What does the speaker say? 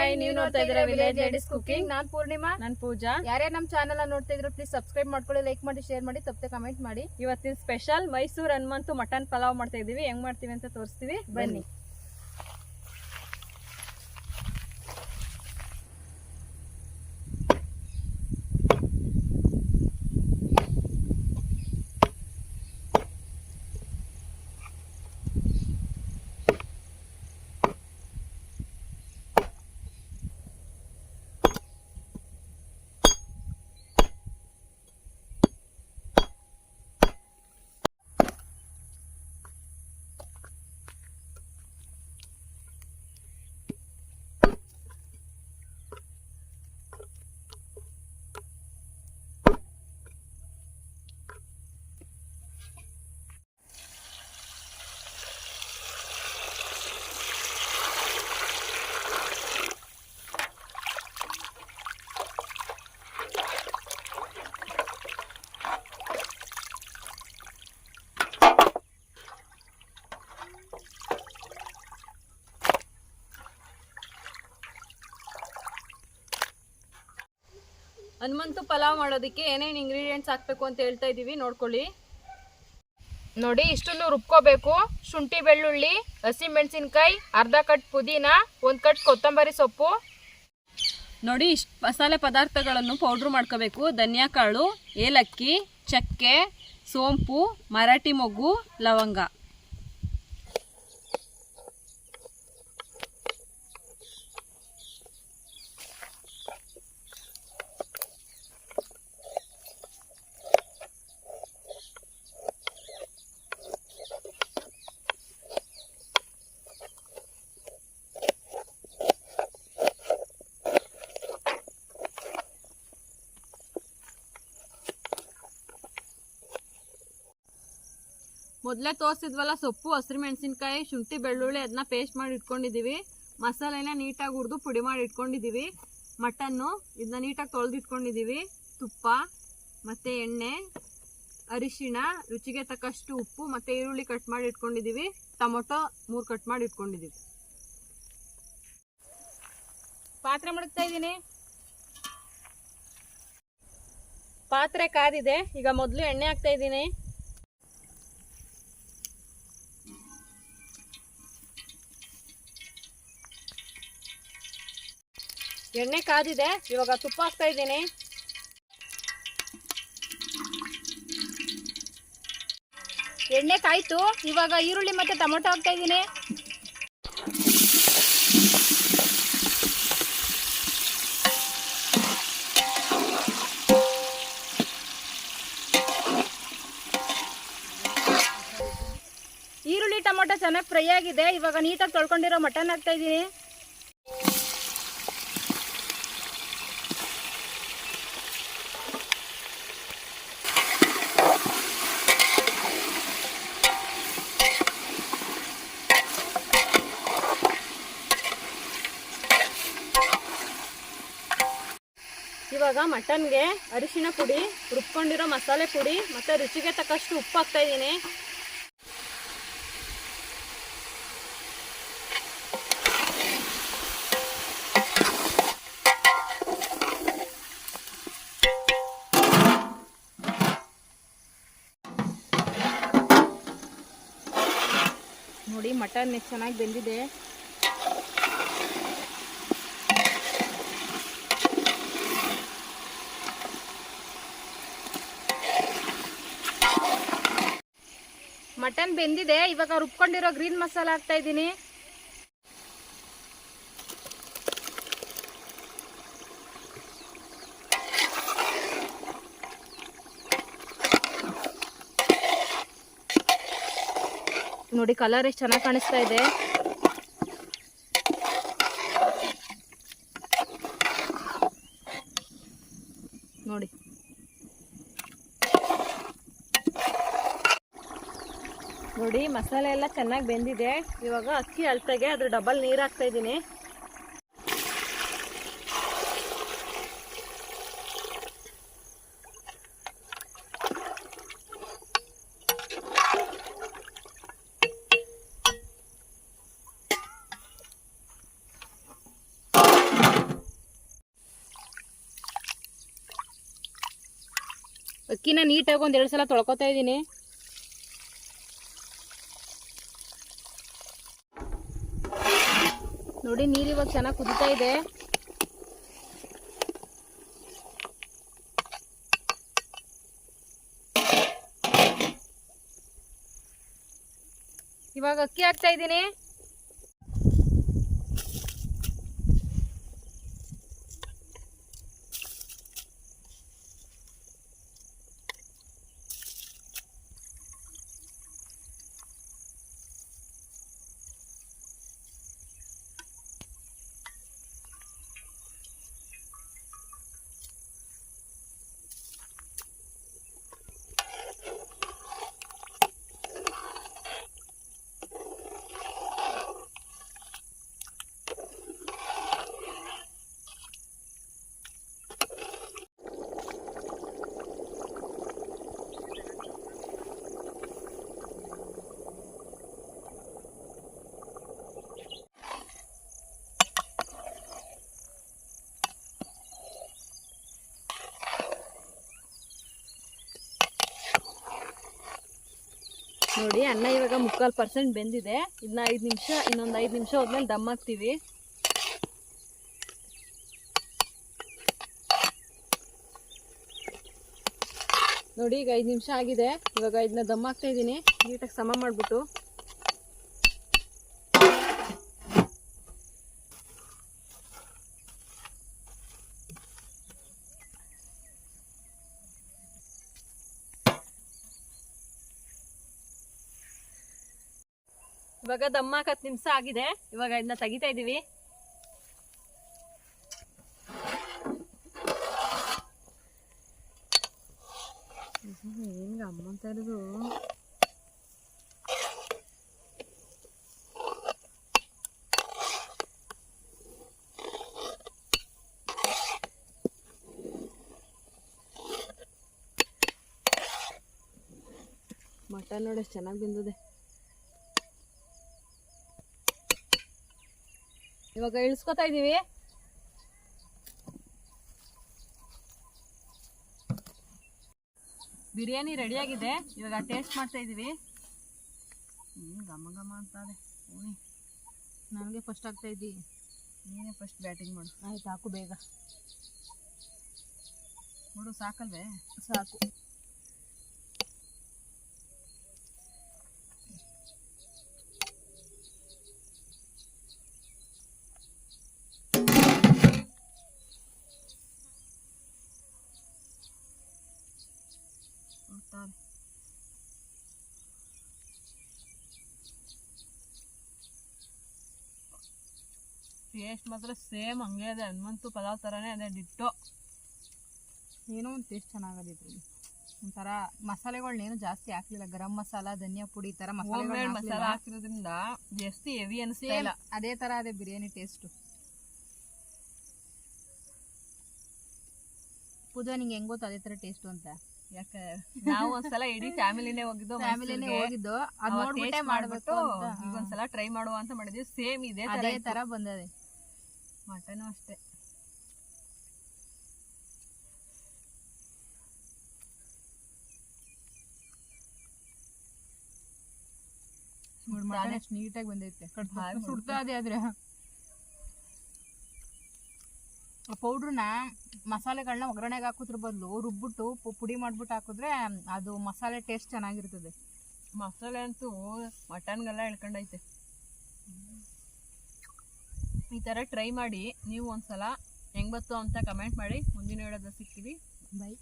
Hi, ನೀವು ನೋಡ್ತಾ ಇದ್ದೀರಾ ವಿಲೇಜ್ ಲೇಡೀಸ್ ಕುಕಿಂಗ್. ನಾನ್ ಪೂರ್ಣಿಮಾ, ನಾನು ಪೂಜಾ. ಯಾರ್ಯಾರು ನಮ್ಮ ಚಾನಲ್ ನೋಡ್ತಾ ಇದ್ರು ಪ್ಲೀಸ್ ಸಬ್ಸ್ಕ್ರೈಬ್ ಮಾಡ್ಕೊಳ್ಳಿ, ಲೈಕ್ ಮಾಡಿ, ಶೇರ್ ಮಾಡಿ, ತಪ್ಪದೆ ಕಮೆಂಟ್ ಮಾಡಿ. ಇವತ್ತಿನ ಸ್ಪೆಷಲ್ ಮೈಸೂರು ಹನುಮಂತು ಮಟನ್ ಪಲಾವ್ ಮಾಡ್ತಾ ಇದೀವಿ. ಹೆಂಗ್ ಮಾಡ್ತೀವಿ ಅಂತ ತೋರಿಸ್ತೀವಿ, ಬನ್ನಿ. ಹನುಮಂತು ಪಲಾವ್ ಮಾಡೋದಕ್ಕೆ ಏನೇನು ಇಂಗ್ರೀಡಿಯೆಂಟ್ಸ್ ಹಾಕ್ಬೇಕು ಅಂತ ಹೇಳ್ತಾ ಇದೀವಿ, ನೋಡ್ಕೊಳ್ಳಿ. ನೋಡಿ, ಇಷ್ಟನ್ನು ರುಬ್ಕೋಬೇಕು. ಶುಂಠಿ, ಬೆಳ್ಳುಳ್ಳಿ, ಹಸಿ ಮೆಣಸಿನ್ಕಾಯಿ, ಅರ್ಧ ಕಟ್ ಪುದೀನ, 1 ಕಟ್ ಕೊತ್ತಂಬರಿ ಸೊಪ್ಪು. ನೋಡಿ, ಇಷ್ಟು ಮಸಾಲೆ ಪದಾರ್ಥಗಳನ್ನು ಪೌಡ್ರ್ ಮಾಡ್ಕೋಬೇಕು. ಧನಿಯಾ ಕಾಳು, ಏಲಕ್ಕಿ, ಚಕ್ಕೆ, ಸೋಂಪು, ಮರಾಠಿ ಮೊಗ್ಗು, ಲವಂಗ. ಮೊದಲೇ ತೋರಿಸಿದ್ವಲ್ಲ, ಸೊಪ್ಪು, ಹಸಿರು ಮೆಣಸಿನ್ಕಾಯಿ, ಶುಂಠಿ, ಬೆಳ್ಳುಳ್ಳಿ ಅದನ್ನ ಪೇಸ್ಟ್ ಮಾಡಿ ಇಟ್ಕೊಂಡಿದ್ದೀವಿ. ಮಸಾಲೆನ ನೀಟಾಗಿ ಹುರಿದು ಪುಡಿ ಮಾಡಿ ಇಟ್ಕೊಂಡಿದ್ದೀವಿ. ಮಟನ್ನು ಇದನ್ನ ನೀಟಾಗಿ ತೊಳೆದು ಇಟ್ಕೊಂಡಿದ್ದೀವಿ. ತುಪ್ಪ ಮತ್ತು ಎಣ್ಣೆ, ಅರಿಶಿಣ, ರುಚಿಗೆ ತಕ್ಕಷ್ಟು ಉಪ್ಪು ಮತ್ತು ಈರುಳ್ಳಿ ಕಟ್ ಮಾಡಿ ಇಟ್ಕೊಂಡಿದ್ದೀವಿ. ಟೊಮೊಟೊ 3 ಕಟ್ ಮಾಡಿ ಇಟ್ಕೊಂಡಿದ್ದೀವಿ. ಪಾತ್ರೆ ಮಡಗ್ತಾ ಇದ್ದೀನಿ. ಪಾತ್ರೆ ಕಾದಿದೆ. ಈಗ ಮೊದಲು ಎಣ್ಣೆ ಹಾಕ್ತಾ ಇದ್ದೀನಿ. ಎಣ್ಣೆ ಕಾದಿದೆ. ಇವಾಗ ತುಪ್ಪ ಹಾಕ್ತಾ ಇದ್ದೀನಿ. ಎಣ್ಣೆ ಕಾಯ್ತು. ಇವಾಗ ಈರುಳ್ಳಿ ಮತ್ತೆ ಟೊಮೊಟೊ ಹಾಕ್ತಾ ಇದ್ದೀನಿ. ಈರುಳ್ಳಿ ಟೊಮೊಟೊ ಚೆನ್ನಾಗಿ ಫ್ರೈ ಆಗಿದೆ. ಇವಾಗ ನೀಟಾಗಿ ತೊಳ್ಕೊಂಡಿರೋ ಮಟನ್ ಹಾಕ್ತಾ ಇದ್ದೀನಿ. ಇವಾಗ ಮಟನ್ಗೆ ಅರಿಶಿಣ ಪುಡಿ, ರುಬ್ಕೊಂಡಿರೋ ಮಸಾಲೆ ಪುಡಿ ಮತ್ತು ರುಚಿಗೆ ತಕ್ಕಷ್ಟು ಉಪ್ಪು ಹಾಕ್ತಾ ಇದ್ದೀನಿ. ನೋಡಿ, ಮಟನ್ ಚೆನ್ನಾಗಿ ಬೆಂದಿದೆ. ಮಟನ್ ಬೆಂದಿದೆ. ಇವಾಗ ರುಬ್ಕೊಂಡಿರೋ ಗ್ರೀನ್ ಮಸಾಲ ಹಾಕ್ತಾ ಇದ್ದೀನಿ. ನೋಡಿ, ಕಲರ್ ಎಷ್ಟು ಚೆನ್ನಾಗಿ ಕಾಣಿಸ್ತಾ ಇದೆ. ನೋಡಿ, ನೋಡಿ, ಮಸಾಲೆ ಎಲ್ಲ ಚೆನ್ನಾಗಿ ಬೆಂದಿದೆ. ಇವಾಗ ಅಕ್ಕಿ ಅಳತೆಗೆ ಅದ್ರ ಡಬಲ್ ನೀರು ಹಾಕ್ತಾ ಇದ್ದೀನಿ. ಅಕ್ಕಿನ ನೀಟಾಗಿ ಒಂದೆರಡು ಸಲ ತೊಳ್ಕೊತಾ ಇದ್ದೀನಿ. ನೋಡಿ ನೀರು ಇವಾಗ ಚೆನ್ನಾಗಿ ಕುದೀತಾ ಇದೆ. ಇವಾಗ ಅಕ್ಕಿ ಹಾಕ್ತಾ ಇದ್ದೀನಿ. ನೋಡಿ ಅನ್ನ ಇವಾಗ 3/4% ಬೆಂದಿದೆ. ಇದನ್ನ 5 ನಿಮಿಷ, ಇನ್ನೊಂದು 5 ನಿಮಿಷ ಹೋದ್ಮೇಲೆ ದಮ್ ಹಾಕ್ತೀವಿ. ನೋಡಿ ಈಗ 5 ನಿಮಿಷ ಆಗಿದೆ. ಇವಾಗ ಇದನ್ನ ದಮ್ ಹಾಕ್ತಾ ಇದ್ದೀನಿ ನೀಟಾಗಿ ಸಮ ಮಾಡಿಬಿಟ್ಟು. ಇವಾಗ ದಮ್ ಹಾಕಿ 10 ನಿಮಿಷ ಆಗಿದೆ. ಇವಾಗ ಇದನ್ನ ತೆಗಿತಾ ಇದೀವಿ. ಹೆಂಗ ಅಮ್ಮ ಅಂತ ಇರೋದು. ಮಟನ್ ನೋಡಿ ಎಷ್ಟು ಚೆನ್ನಾಗಿ ಬೆಂದಿದೆ. ಇವಾಗ ಇಳಿಸ್ಕೊತಾ ಇದೀವಿ. ಬಿರಿಯಾನಿ ರೆಡಿಯಾಗಿದೆ. ಇವಾಗ ಟೇಸ್ಟ್ ಮಾಡ್ತಾ ಇದೀವಿ. ಘಮ ಘಮ ಅಂತದೆ. ನನಗೆ ಫಸ್ಟ್ ಆಗ್ತಾ ಇದ್ದಿ. ನೀನೇ ಫಸ್ಟ್ ಬ್ಯಾಟಿಂಗ್ ಮಾಡು. ಆಯ್ತು ಹಾಕು ಬೇಗ. ನೋಡು ಸಾಕಲ್ವೇ? ಸಾಕು. ಟೇಸ್ಟ್ ಮಾತ್ರ ಸೇಮ್ ಹಂಗೆ ಇದೆ. ಹನುಮಂತು ಪಲಾವ್ ಥರನೇ ಅದೇ ಡಿಟ್ಟೋ. ಏನೋ ಒಂದು ಟೇಸ್ಟ್ ಚೆನ್ನಾಗದಿತ್ತು. ಒಂಥರ ಮಸಾಲೆಗಳನ್ನೇನು ಜಾಸ್ತಿ ಹಾಕ್ಲಿಲ್ಲ. ಗರಂ ಮಸಾಲ, ಧನಿಯಾ ಪುಡಿ ಈ ಥರ ಮಸಾಲೆ ಹಾಕಿರೋದ್ರಿಂದ ಜಾಸ್ತಿ ಹೆವಿ ಅನಿಸ್ತಾ ಇಲ್ಲ. ಅದೇ ಥರ ಅದೇ ಬಿರಿಯಾನಿ ಟೇಸ್ಟು. ಪೂಜಾ ನಿಂಗೆ ಹೆಂಗ್ ಗೊತ್ತು ಅದೇ ಥರ ಟೇಸ್ಟು ಅಂತ? ಯಾಕೆ ನಾವು ಒಂದ್ಸಲ ಇಡೀ ಫ್ಯಾಮಿಲಿನೇ ಹೋಗಿದ್ದು. ಅದು ನೋಡ್ಬಿಟ್ಟೆ ಮಾಡ್ಬಿಟ್ಟು ಈಗ ಒಂದ್ಸಲ ಟ್ರೈ ಮಾಡುವ ಅಂತ ಮಾಡಿದ್ವಿ. ಸೇಮ್ ಇದೆ ಅದೇ ತರ ಬಂದದೆ. ಮಟನು ಅಷ್ಟೇ. ಮಟನ್ ಎಷ್ಟು ನೀಟಾಗಿ ಬಂದೈತೆ. ಸುಡ್ತಾ ಇದೆ. ಆದ್ರೆ ಪೌಡ್ರನ್ನ ಮಸಾಲೆಗಳನ್ನ ಒಗ್ಗರಣೆಗೆ ಹಾಕೋದ್ರ ಬದಲು ರುಬ್ಬಿಟ್ಟು ಪುಡಿ ಮಾಡ್ಬಿಟ್ಟು ಹಾಕಿದ್ರೆ ಅದು ಮಸಾಲೆ ಟೇಸ್ಟ್ ಚೆನ್ನಾಗಿರ್ತದೆ. ಮಸಾಲೆ ಅಂತೂ ಮಟನ್ಗೆಲ್ಲ ಎಳ್ಕೊಂಡೈತೆ. ಈ ಥರ ಟ್ರೈ ಮಾಡಿ ನೀವು ಒಂದ್ಸಲ ಹೆಂಗ್ ಬತ್ತು ಅಂತ ಕಮೆಂಟ್ ಮಾಡಿ. ಮುಂದಿನ ವಿಡಿಯೋದಲ್ಲಿ ಸಿಗ್ತೀವಿ. ಬೈ.